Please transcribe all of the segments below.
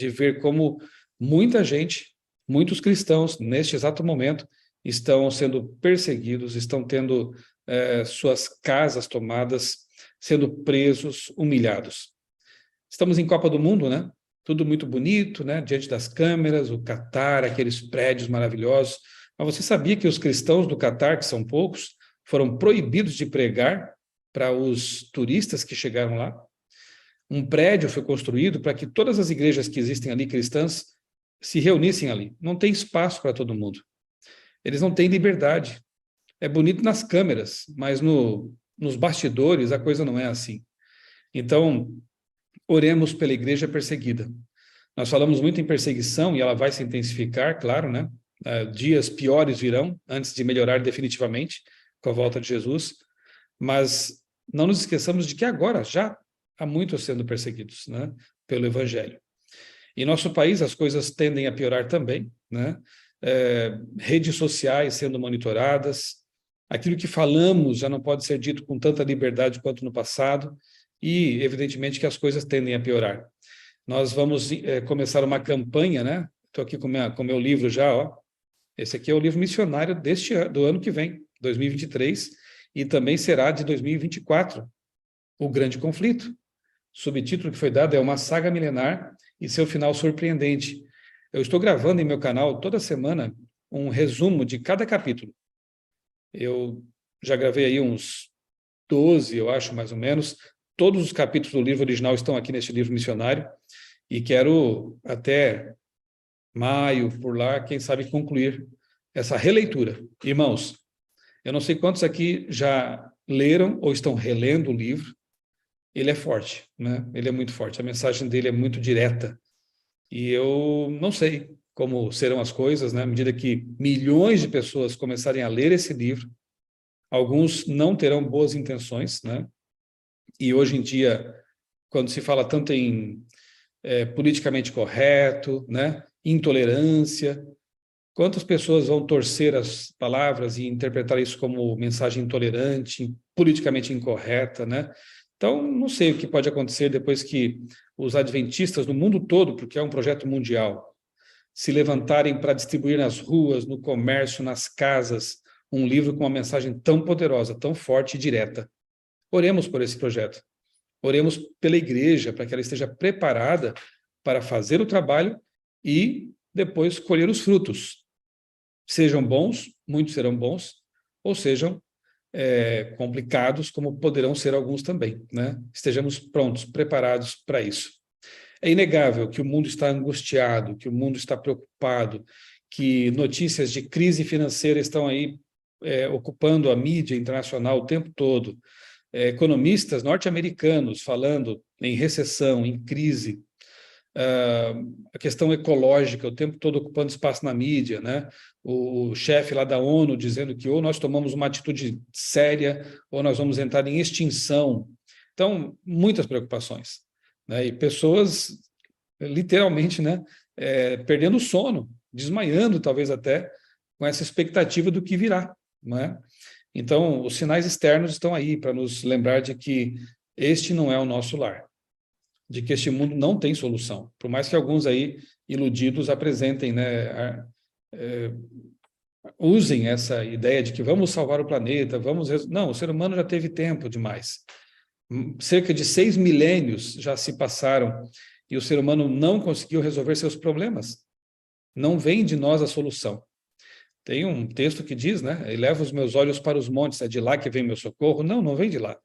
de ver como muita gente, muitos cristãos, neste exato momento, estão sendo perseguidos, estão tendo suas casas tomadas, sendo presos, humilhados. Estamos em Copa do Mundo, né? Tudo muito bonito, né? Diante das câmeras, o Catar, aqueles prédios maravilhosos. Mas você sabia que os cristãos do Catar, que são poucos, foram proibidos de pregar para os turistas que chegaram lá? Um prédio foi construído para que todas as igrejas que existem ali, cristãs, se reunissem ali. Não tem espaço para todo mundo. Eles não têm liberdade. É bonito nas câmeras, mas nos bastidores a coisa não é assim. Então, oremos pela igreja perseguida. Nós falamos muito em perseguição e ela vai se intensificar, claro, né? Dias piores virão antes de melhorar definitivamente com a volta de Jesus, mas não nos esqueçamos de que agora já há muitos sendo perseguidos, né? Pelo Evangelho. Em nosso país as coisas tendem a piorar também, né? Redes sociais sendo monitoradas, aquilo que falamos já não pode ser dito com tanta liberdade quanto no passado, e evidentemente que as coisas tendem a piorar. Nós vamos começar uma campanha, né? Estou aqui com meu livro já, ó. Esse aqui é o livro missionário do ano que vem, 2023, e também será de 2024, O Grande Conflito. Subtítulo que foi dado é Uma Saga Milenar e Seu Final Surpreendente. Eu estou gravando em meu canal toda semana um resumo de cada capítulo. Eu já gravei aí uns 12, eu acho, mais ou menos. Todos os capítulos do livro original estão aqui neste livro missionário e quero até maio, por lá, quem sabe concluir essa releitura. Irmãos, eu não sei quantos aqui já leram ou estão relendo o livro. Ele é forte, né? Ele é muito forte. A mensagem dele é muito direta. E eu não sei como serão as coisas, né? À medida que milhões de pessoas começarem a ler esse livro, alguns não terão boas intenções, né? E hoje em dia, quando se fala tanto em politicamente correto, né? Intolerância, quantas pessoas vão torcer as palavras e interpretar isso como mensagem intolerante, politicamente incorreta, né? Então, não sei o que pode acontecer depois que os adventistas no mundo todo, porque é um projeto mundial, se levantarem para distribuir nas ruas, no comércio, nas casas, um livro com uma mensagem tão poderosa, tão forte e direta. Oremos por esse projeto. Oremos pela igreja, para que ela esteja preparada para fazer o trabalho e depois colher os frutos. Sejam bons, muitos serão bons, ou sejam complicados, como poderão ser alguns também, né? Estejamos prontos, preparados para isso. É inegável que o mundo está angustiado, que o mundo está preocupado, que notícias de crise financeira estão aí ocupando a mídia internacional o tempo todo. Economistas norte-americanos falando em recessão, em crise. A questão ecológica, o tempo todo ocupando espaço na mídia, né? O chefe lá da ONU dizendo que ou nós tomamos uma atitude séria ou nós vamos entrar em extinção. Então, muitas preocupações, né? E pessoas, literalmente, né? Perdendo o sono, desmaiando, talvez até, com essa expectativa do que virá, né? Então, os sinais externos estão aí para nos lembrar de que este não é o nosso lar, de que este mundo não tem solução, por mais que alguns aí iludidos apresentem, né, usem essa ideia de que vamos salvar o planeta, não, o ser humano já teve tempo demais. Cerca de 6 milênios já se passaram e o ser humano não conseguiu resolver seus problemas. Não vem de nós a solução. Tem um texto que diz, né, eleva os meus olhos para os montes, é de lá que vem meu socorro. Não, não vem de lá.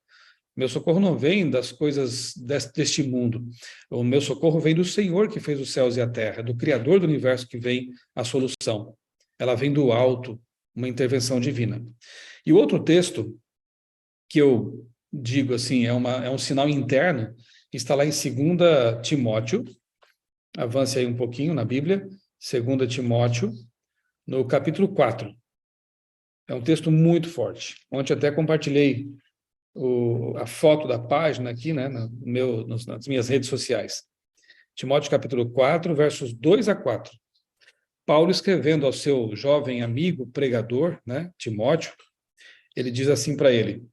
Meu socorro não vem das coisas deste mundo. O meu socorro vem do Senhor que fez os céus e a terra, do Criador do universo que vem a solução. Ela vem do alto, uma intervenção divina. E o outro texto, que eu digo assim, é um sinal interno, está lá em 2 Timóteo, avance aí um pouquinho na Bíblia, 2 Timóteo, no capítulo 4. É um texto muito forte. Ontem até compartilhei a foto da página aqui, né, nas minhas redes sociais. Timóteo capítulo 4, versos 2 a 4. Paulo escrevendo ao seu jovem amigo pregador, né, Timóteo, ele diz assim para ele: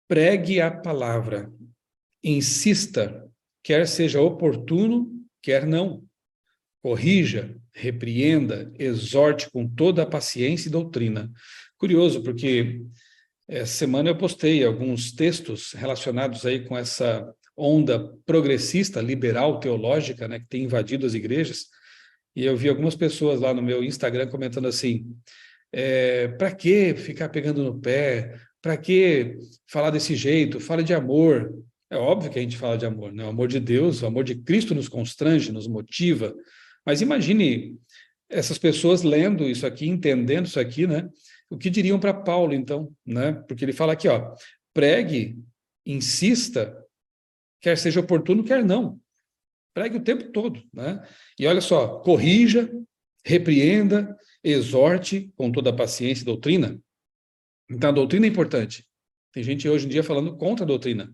pregue a palavra, insista quer seja oportuno, quer não. Corrija, repreenda, exorte com toda a paciência e doutrina. Curioso, porque essa semana eu postei alguns textos relacionados aí com essa onda progressista, liberal, teológica, né, que tem invadido as igrejas, e eu vi algumas pessoas lá no meu Instagram comentando assim, para que ficar pegando no pé? Para que falar desse jeito? Fala de amor. É óbvio que a gente fala de amor, né? O amor de Deus, o amor de Cristo nos constrange, nos motiva. Mas imagine essas pessoas lendo isso aqui, entendendo isso aqui, né? O que diriam para Paulo, então, né? Porque ele fala aqui, ó, pregue, insista, quer seja oportuno, quer não. Pregue o tempo todo, né? E olha só, corrija, repreenda, exorte com toda a paciência e doutrina. Então, a doutrina é importante. Tem gente hoje em dia falando contra a doutrina.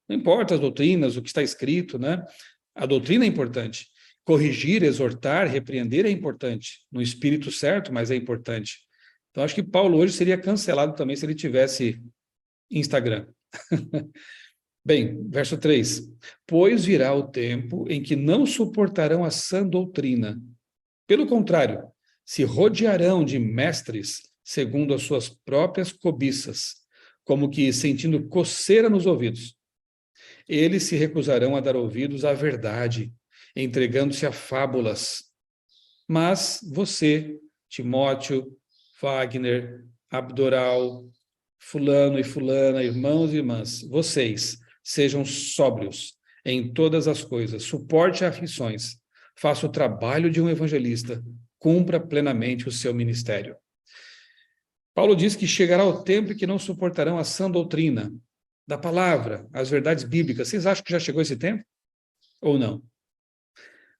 Não importa as doutrinas, o que está escrito, né? A doutrina é importante. Corrigir, exortar, repreender é importante. No espírito certo, mas é importante. Então, acho que Paulo hoje seria cancelado também se ele tivesse Instagram. Bem, verso 3. Pois virá o tempo em que não suportarão a sã doutrina. Pelo contrário, se rodearão de mestres segundo as suas próprias cobiças, como que sentindo coceira nos ouvidos. Eles se recusarão a dar ouvidos à verdade, entregando-se a fábulas. Mas você, Timóteo, Wagner, Abdoral, fulano e fulana, irmãos e irmãs, vocês sejam sóbrios em todas as coisas, suporte aflições, faça o trabalho de um evangelista, cumpra plenamente o seu ministério. Paulo diz que chegará o tempo em que não suportarão a sã doutrina da palavra, as verdades bíblicas. Vocês acham que já chegou esse tempo? Ou não?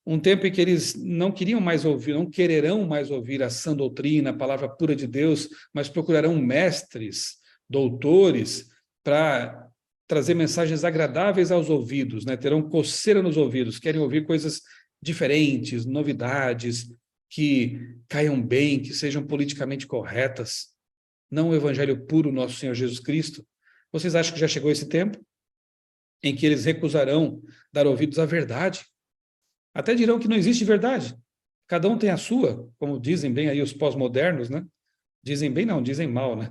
Um tempo em que eles não queriam mais ouvir, não quererão mais ouvir a sã doutrina, a palavra pura de Deus, mas procurarão mestres, doutores, para trazer mensagens agradáveis aos ouvidos, né? Terão coceira nos ouvidos, querem ouvir coisas diferentes, novidades, que caiam bem, que sejam politicamente corretas, não o evangelho puro, nosso Senhor Jesus Cristo. Vocês acham que já chegou esse tempo em que eles recusarão dar ouvidos à verdade? Até dirão que não existe verdade. Cada um tem a sua, como dizem bem aí os pós-modernos, né? Dizem bem não, dizem mal, né?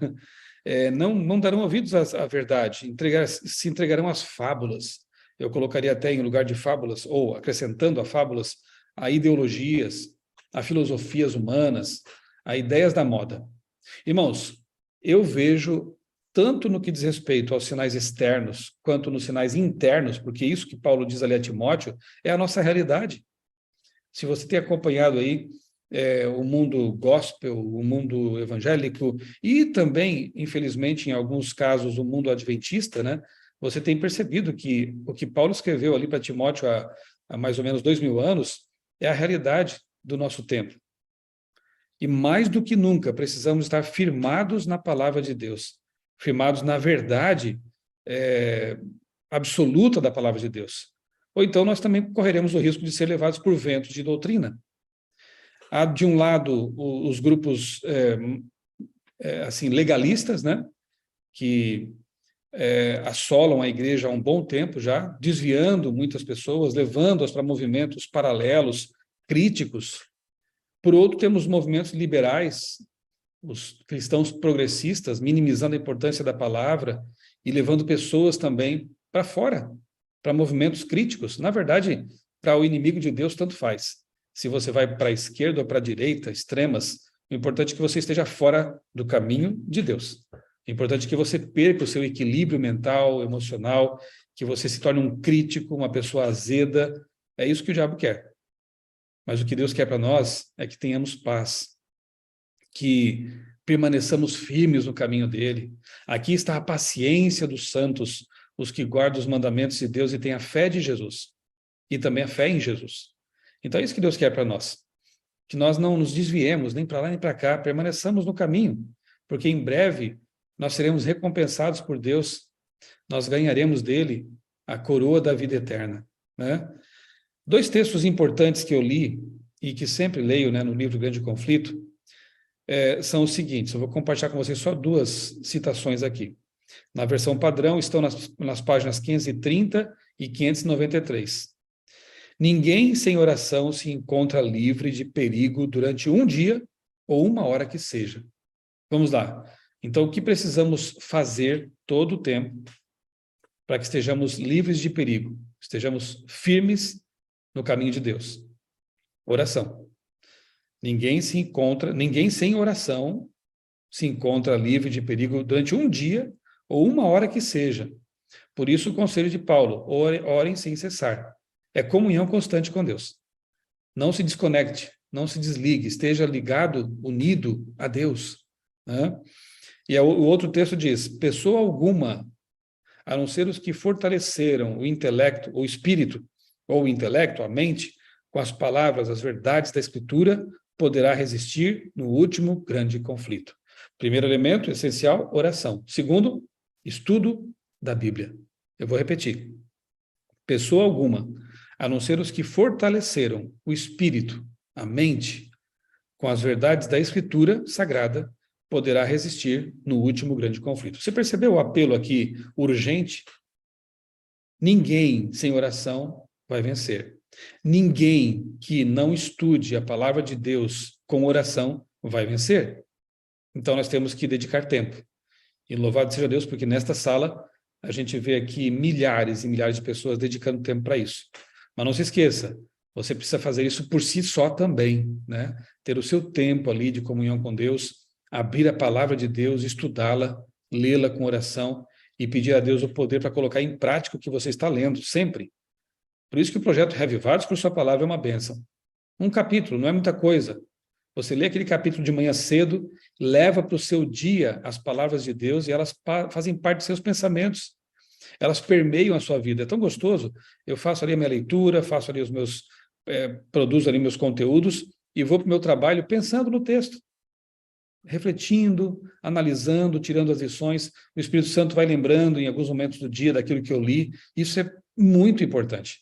Não darão ouvidos à verdade, se entregarão às fábulas. Eu colocaria até em lugar de fábulas, ou acrescentando a fábulas, a ideologias, a filosofias humanas, a ideias da moda. Irmãos, eu vejo tanto no que diz respeito aos sinais externos, quanto nos sinais internos, porque isso que Paulo diz ali a Timóteo é a nossa realidade. Se você tem acompanhado aí o mundo gospel, o mundo evangélico, e também, infelizmente, em alguns casos, o mundo adventista, né? Você tem percebido que o que Paulo escreveu ali para Timóteo há mais ou menos 2000 anos é a realidade do nosso tempo. E mais do que nunca, precisamos estar firmados na palavra de Deus, firmados na verdade absoluta da palavra de Deus. Ou então nós também correremos o risco de ser levados por ventos de doutrina. Há, de um lado, os grupos assim, legalistas, né, que assolam a igreja há um bom tempo já, desviando muitas pessoas, levando-as para movimentos paralelos, críticos. Por outro, temos movimentos liberais, os cristãos progressistas, minimizando a importância da palavra e levando pessoas também para fora, para movimentos críticos. Na verdade, para o inimigo de Deus, tanto faz. Se você vai para a esquerda ou para a direita, extremas, o importante é que você esteja fora do caminho de Deus. É importante que você perca o seu equilíbrio mental, emocional, que você se torne um crítico, uma pessoa azeda. É isso que o diabo quer. Mas o que Deus quer para nós é que tenhamos paz, que permaneçamos firmes no caminho dele. Aqui está a paciência dos santos, os que guardam os mandamentos de Deus e têm a fé de Jesus, e também a fé em Jesus. Então é isso que Deus quer para nós, que nós não nos desviemos nem para lá nem para cá, permaneçamos no caminho, porque em breve nós seremos recompensados por Deus, nós ganharemos dele a coroa da vida eterna, né? 2 textos importantes que eu li e que sempre leio, né, no livro Grande Conflito, são os seguintes. Eu vou compartilhar com vocês só 2 citações aqui. Na versão padrão estão nas páginas 530 e 593. Ninguém sem oração se encontra livre de perigo durante um dia ou uma hora que seja. Vamos lá. Então, o que precisamos fazer todo o tempo para que estejamos livres de perigo, estejamos firmes no caminho de Deus? Oração. Ninguém sem oração se encontra livre de perigo durante um dia ou uma hora que seja. Por isso o conselho de Paulo: orem sem cessar. É comunhão constante com Deus. Não se desconecte, não se desligue, esteja ligado, unido a Deus. Né? E o outro texto diz: pessoa alguma, a não ser os que fortaleceram o intelecto, o espírito, ou o intelecto, a mente, com as palavras, as verdades da Escritura, poderá resistir no último grande conflito. Primeiro elemento essencial, oração. Segundo, estudo da Bíblia. Eu vou repetir. Pessoa alguma, a não ser os que fortaleceram o espírito, a mente, com as verdades da Escritura Sagrada, poderá resistir no último grande conflito. Você percebeu o apelo aqui urgente? Ninguém sem oração vai vencer. Ninguém que não estude a palavra de Deus com oração vai vencer. Então nós temos que dedicar tempo. E louvado seja Deus, porque nesta sala a gente vê aqui milhares e milhares de pessoas dedicando tempo para isso. Mas não se esqueça, você precisa fazer isso por si só também, né? Ter o seu tempo ali de comunhão com Deus, abrir a palavra de Deus, estudá-la, lê-la com oração e pedir a Deus o poder para colocar em prática o que você está lendo, sempre. Por isso que o projeto Reavivados por Sua Palavra é uma bênção. Um capítulo, não é muita coisa. Você lê aquele capítulo de manhã cedo, leva para o seu dia as palavras de Deus e elas fazem parte dos seus pensamentos. Elas permeiam a sua vida. É tão gostoso. Eu faço ali a minha leitura, faço ali produzo ali meus conteúdos e vou para o meu trabalho pensando no texto, refletindo, analisando, tirando as lições. O Espírito Santo vai lembrando em alguns momentos do dia daquilo que eu li. Isso é muito importante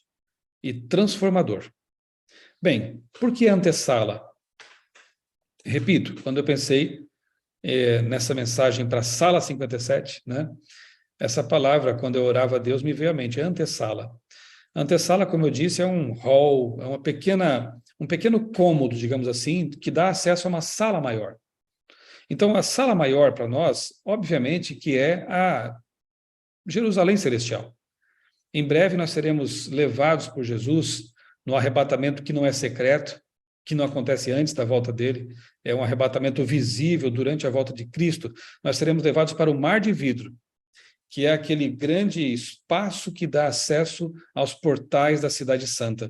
e transformador. Bem, por que antessala? Repito, quando eu pensei nessa mensagem para a sala 57, né? Essa palavra, quando eu orava a Deus, me veio à mente, é antessala. Antessala, como eu disse, é um hall, é um pequeno cômodo, digamos assim, que dá acesso a uma sala maior. Então, a sala maior para nós, obviamente, que é a Jerusalém Celestial. Em breve nós seremos levados por Jesus no arrebatamento que não é secreto, que não acontece antes da volta dele, é um arrebatamento visível durante a volta de Cristo. Nós seremos levados para o mar de vidro, que é aquele grande espaço que dá acesso aos portais da Cidade Santa.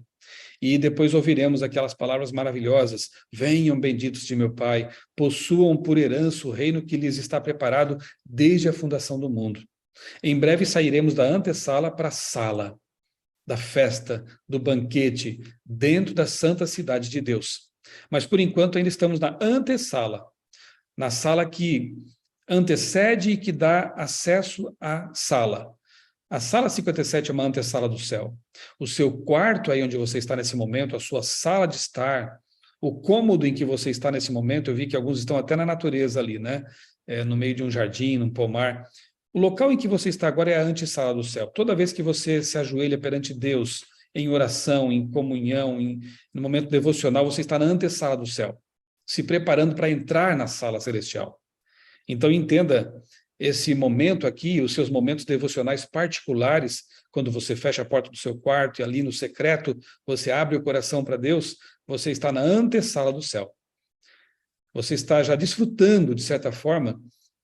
E depois ouviremos aquelas palavras maravilhosas: venham benditos de meu Pai, possuam por herança o reino que lhes está preparado desde a fundação do mundo. Em breve sairemos da antessala para a sala da festa, do banquete, dentro da santa cidade de Deus. Mas, por enquanto, ainda estamos na antessala, na sala que antecede e que dá acesso à sala. A sala 57 é uma antessala do céu. O seu quarto, aí onde você está nesse momento, a sua sala de estar, o cômodo em que você está nesse momento, eu vi que alguns estão até na natureza ali, né? No meio de um jardim, num pomar. O local em que você está agora é a antessala do céu. Toda vez que você se ajoelha perante Deus, em oração, em comunhão, no momento devocional, você está na antessala do céu, se preparando para entrar na sala celestial. Então, entenda esse momento aqui, os seus momentos devocionais particulares, quando você fecha a porta do seu quarto e ali no secreto você abre o coração para Deus, você está na antessala do céu. Você está já desfrutando, de certa forma,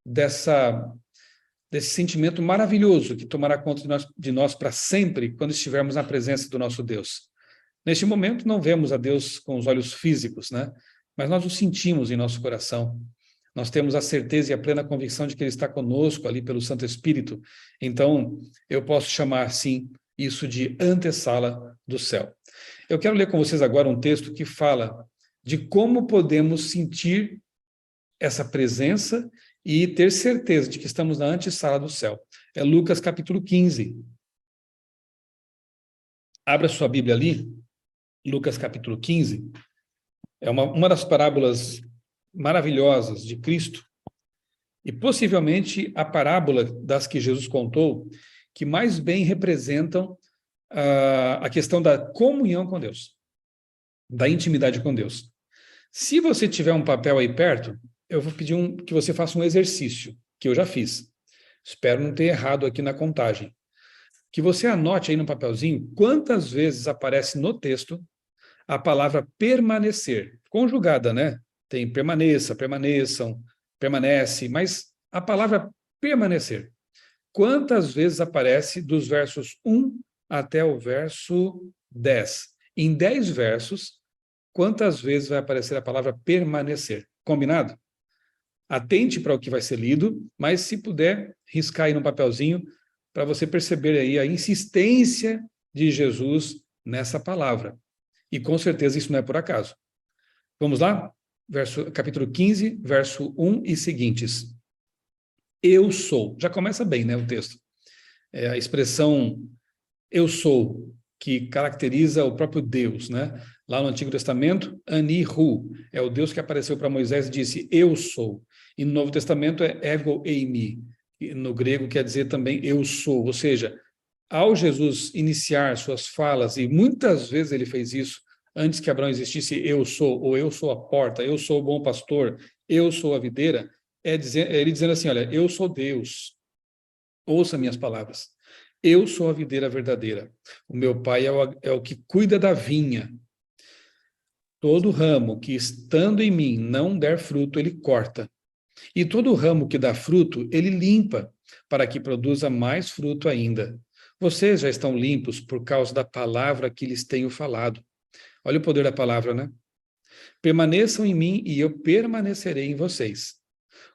desse sentimento maravilhoso que tomará conta de nós para sempre, quando estivermos na presença do nosso Deus. Neste momento, não vemos a Deus com os olhos físicos, né? Mas nós o sentimos em nosso coração. Nós temos a certeza e a plena convicção de que Ele está conosco ali pelo Santo Espírito. Então, eu posso chamar, sim, isso de antessala do céu. Eu quero ler com vocês agora um texto que fala de como podemos sentir essa presença e ter certeza de que estamos na antessala do céu. É Lucas capítulo 15. Abra sua Bíblia ali, Lucas capítulo 15. É uma das parábolas maravilhosas de Cristo e possivelmente a parábola das que Jesus contou que mais bem representam a questão da comunhão com Deus, da intimidade com Deus. Se você tiver um papel aí perto, eu vou pedir que você faça um exercício, que eu já fiz. Espero não ter errado aqui na contagem. Que você anote aí no papelzinho quantas vezes aparece no texto a palavra permanecer, conjugada, né? Tem permaneça, permaneçam, permanece, mas a palavra permanecer. Quantas vezes aparece dos versos 1 até o verso 10? Em 10 versos, quantas vezes vai aparecer a palavra permanecer? Combinado? Atente para o que vai ser lido, mas se puder, riscar aí no papelzinho para você perceber aí a insistência de Jesus nessa palavra. E com certeza isso não é por acaso. Vamos lá? Capítulo 15, verso 1 e seguintes. Eu sou. Já começa bem, né, o texto. É a expressão eu sou, que caracteriza o próprio Deus, né? Lá no Antigo Testamento, Ani-Hu, é o Deus que apareceu para Moisés e disse, eu sou. E no Novo Testamento é ego eimi, no grego quer dizer também eu sou, ou seja, ao Jesus iniciar suas falas, e muitas vezes ele fez isso, antes que Abraão existisse, eu sou, ou eu sou a porta, eu sou o bom pastor, eu sou a videira, é ele dizendo assim, olha, eu sou Deus, ouça minhas palavras, eu sou a videira verdadeira, o meu pai é o que cuida da vinha, todo ramo que estando em mim não der fruto, ele corta, e todo ramo que dá fruto, ele limpa, para que produza mais fruto ainda. Vocês já estão limpos por causa da palavra que lhes tenho falado. Olha o poder da palavra, né? Permaneçam em mim e eu permanecerei em vocês.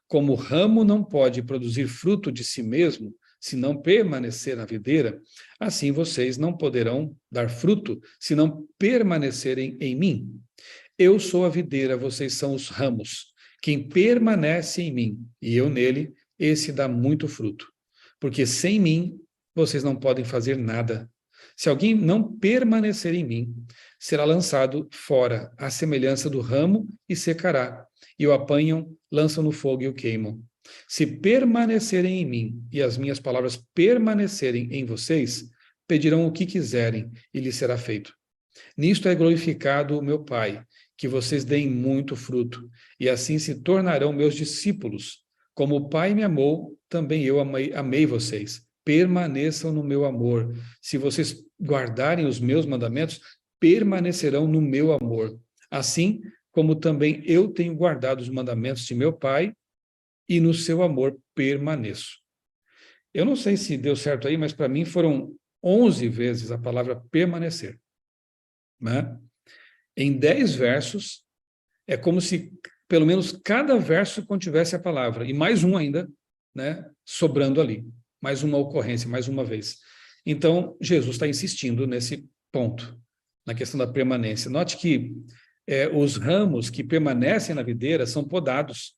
Como o ramo não pode produzir fruto de si mesmo, se não permanecer na videira, assim vocês não poderão dar fruto, se não permanecerem em mim. Eu sou a videira, vocês são os ramos. Quem permanece em mim e eu nele, esse dá muito fruto. Porque sem mim, vocês não podem fazer nada. Se alguém não permanecer em mim, será lançado fora, à semelhança do ramo, e secará. E o apanham, lançam no fogo e o queimam. Se permanecerem em mim e as minhas palavras permanecerem em vocês, pedirão o que quiserem e lhes será feito. Nisto é glorificado o meu Pai, que vocês deem muito fruto, e assim se tornarão meus discípulos. Como o Pai me amou, também eu amei vocês. Permaneçam no meu amor. Se vocês guardarem os meus mandamentos, permanecerão no meu amor. Assim como também eu tenho guardado os mandamentos de meu Pai, e no seu amor permaneço. Eu não sei se deu certo aí, mas para mim foram 11 vezes a palavra permanecer. Né? Em 10 versos, é como se pelo menos cada verso contivesse a palavra, e mais um ainda, né, sobrando ali, mais uma ocorrência, mais uma vez. Então, Jesus está insistindo nesse ponto, na questão da permanência. Note que os ramos que permanecem na videira são podados.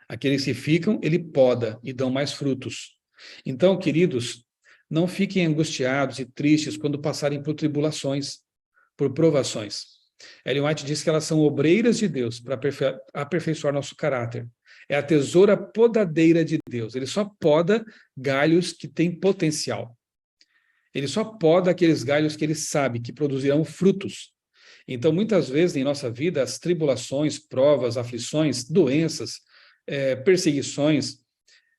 Aqueles que ficam, ele poda e dão mais frutos. Então, queridos, não fiquem angustiados e tristes quando passarem por tribulações, por provações. Ellen White diz que elas são obreiras de Deus para aperfeiçoar nosso caráter. É a tesoura podadeira de Deus. Ele só poda galhos que têm potencial. Ele só poda aqueles galhos que ele sabe que produzirão frutos. Então, muitas vezes em nossa vida, as tribulações, provas, aflições, doenças, perseguições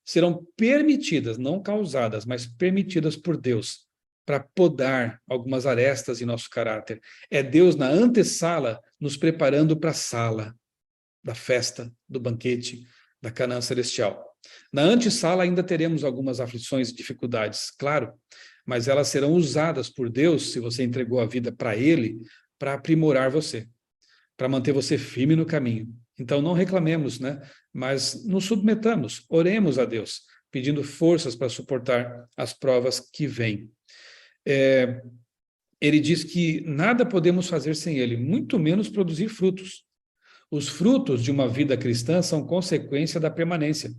serão permitidas, não causadas, mas permitidas por Deus, para podar algumas arestas em nosso caráter. É Deus na antessala nos preparando para a sala da festa, do banquete, da Canaã celestial. Na antessala ainda teremos algumas aflições e dificuldades, claro, mas elas serão usadas por Deus, se você entregou a vida para Ele, para aprimorar você, para manter você firme no caminho. Então não reclamemos, né? Mas nos submetamos, oremos a Deus, pedindo forças para suportar as provas que vêm. Ele diz que nada podemos fazer sem ele, muito menos produzir frutos. Os frutos de uma vida cristã são consequência da permanência.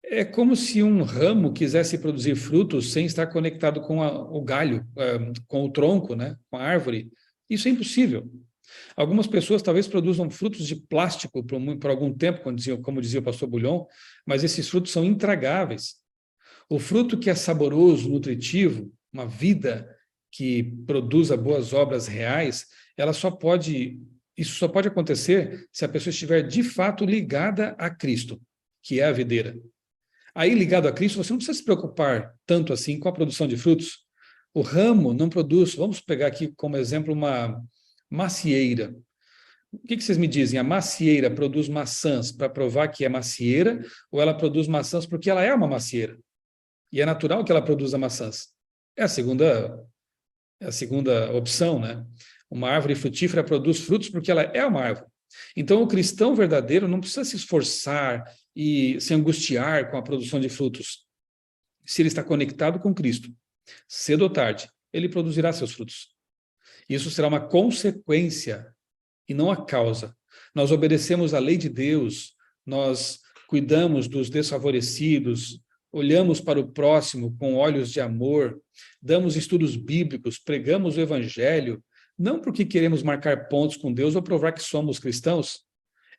É como se um ramo quisesse produzir frutos sem estar conectado com o galho, com o tronco, né? Com a árvore. Isso é impossível. Algumas pessoas talvez produzam frutos de plástico por algum tempo, como dizia o pastor Bulhon, mas esses frutos são intragáveis. O fruto que é saboroso, nutritivo, uma vida que produza boas obras reais, isso só pode acontecer se a pessoa estiver de fato ligada a Cristo, que é a videira. Aí, ligado a Cristo, você não precisa se preocupar tanto assim com a produção de frutos. O ramo não produz, vamos pegar aqui como exemplo uma macieira. O que vocês me dizem? A macieira produz maçãs para provar que é macieira, ou ela produz maçãs porque ela é uma macieira? E é natural que ela produza maçãs. É a segunda opção, né? Uma árvore frutífera produz frutos porque ela é uma árvore. Então, o cristão verdadeiro não precisa se esforçar e se angustiar com a produção de frutos. Se ele está conectado com Cristo, cedo ou tarde, ele produzirá seus frutos. Isso será uma consequência e não a causa. Nós obedecemos à lei de Deus, nós cuidamos dos desfavorecidos, olhamos para o próximo com olhos de amor, damos estudos bíblicos, pregamos o evangelho, não porque queremos marcar pontos com Deus ou provar que somos cristãos.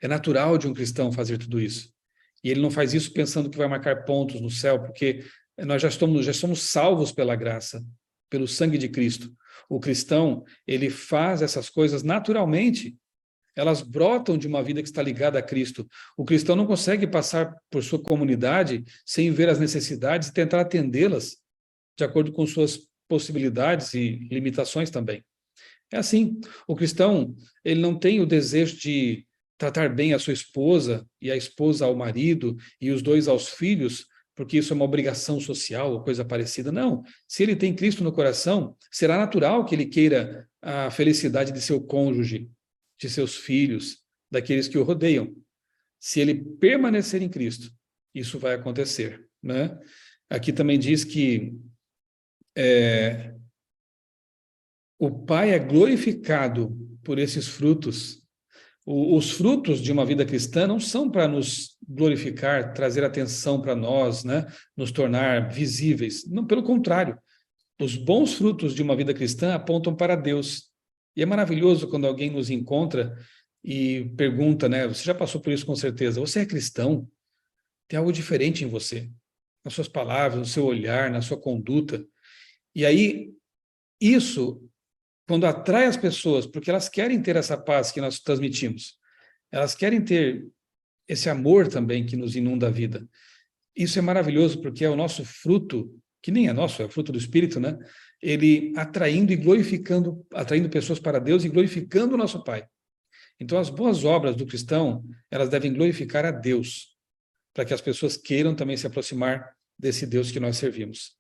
É natural de um cristão fazer tudo isso. E ele não faz isso pensando que vai marcar pontos no céu, porque nós já somos salvos pela graça, pelo sangue de Cristo. O cristão, ele faz essas coisas naturalmente. Elas brotam de uma vida que está ligada a Cristo. O cristão não consegue passar por sua comunidade sem ver as necessidades e tentar atendê-las de acordo com suas possibilidades e limitações também. É assim, o cristão, ele não tem o desejo de tratar bem a sua esposa e a esposa ao marido e os dois aos filhos, porque isso é uma obrigação social ou coisa parecida. Não, se ele tem Cristo no coração, será natural que ele queira a felicidade de seu cônjuge, de seus filhos, daqueles que o rodeiam. Se ele permanecer em Cristo, isso vai acontecer, né? Aqui também diz que o Pai é glorificado por esses frutos. Os frutos de uma vida cristã não são para nos glorificar, trazer atenção para nós, né? Nos tornar visíveis. Não, pelo contrário. Os bons frutos de uma vida cristã apontam para Deus. E é maravilhoso quando alguém nos encontra e pergunta, né? Você já passou por isso com certeza. Você é cristão? Tem algo diferente em você, nas suas palavras, no seu olhar, na sua conduta. E aí, isso, quando atrai as pessoas, porque elas querem ter essa paz que nós transmitimos, elas querem ter esse amor também que nos inunda a vida. Isso é maravilhoso porque é o nosso fruto, que nem é nosso, é o fruto do Espírito, né? Ele atraindo e glorificando, atraindo pessoas para Deus e glorificando o nosso Pai. Então, as boas obras do cristão, elas devem glorificar a Deus, para que as pessoas queiram também se aproximar desse Deus que nós servimos.